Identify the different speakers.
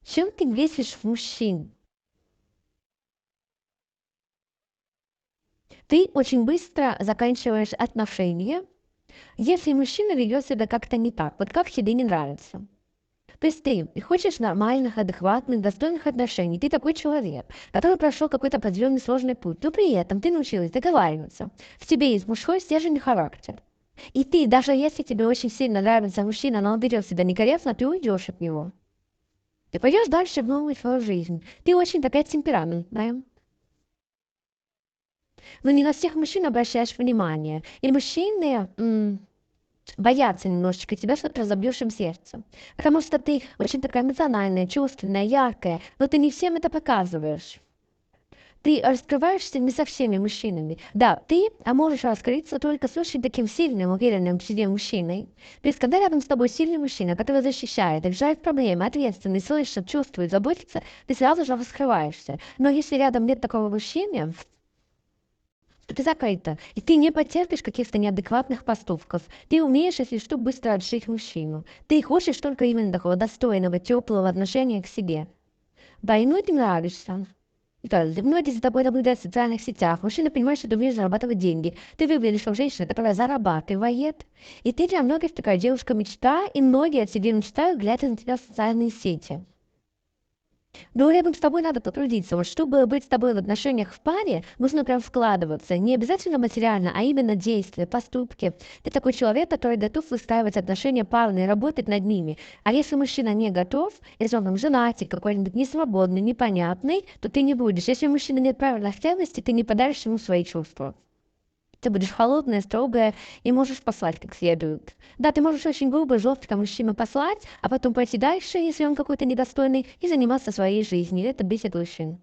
Speaker 1: Чем ты бесишь мужчин? Ты очень быстро заканчиваешь отношения, если мужчина ведет себя как-то не так, вот как тебе не нравится. То есть ты хочешь нормальных, адекватных, достойных отношений. Ты такой человек, который прошел какой-то определенный сложный путь, но при этом ты научилась договариваться. В тебе есть мужской стержень и характер. И ты, даже если тебе очень сильно нравится мужчина, но он ведет себя некорректно, ты уйдешь от него. Ты пойдешь дальше в новую свою жизнь. Ты очень такая темпераментная. Но не на всех мужчин обращаешь внимание. И мужчины боятся немножечко тебя, что ты разобьешь им сердце. Потому что ты очень такая эмоциональная, чувственная, яркая, но ты не всем это показываешь. Ты раскрываешься не со всеми мужчинами. Да, ты можешь раскрыться только с очень таким сильным, уверенным в себе мужчиной. То есть, когда рядом с тобой сильный мужчина, который защищает, решает проблемы, ответственный, слышит, чувствует, заботится, ты сразу же раскрываешься. Но если рядом нет такого мужчины, ты закрыта, и ты не потерпишь каких-то неадекватных поступков. Ты умеешь, если что, быстро отшить мужчину. Ты хочешь только именно такого достойного, теплого отношения к себе. Да, и многим нравишься. Да, многие за тобой наблюдают в социальных сетях. Мужчина понимает, что ты умеешь зарабатывать деньги. Ты выглядишь как женщина, которая зарабатывает. И ты для многих такая девушка-мечта, и многие от себя мечтают, глядя на тебя в социальные сети. Но рядом с тобой надо потрудиться. Вот чтобы быть с тобой в отношениях в паре, нужно прям вкладываться. Не обязательно материально, а именно действия, поступки. Ты такой человек, который готов выстраивать отношения парные, работать над ними. А если мужчина не готов, если он там женатик, какой-нибудь несвободный, непонятный, то ты не будешь. Если у мужчины нет правильных ценностей, ты не подаришь ему свои чувства. Ты будешь холодная, строгая и можешь послать как следует. Да, ты можешь очень грубо, жестко мужчину послать, а потом пойти дальше, если он какой-то недостойный, и заниматься своей жизнью. Это бесит мужчин.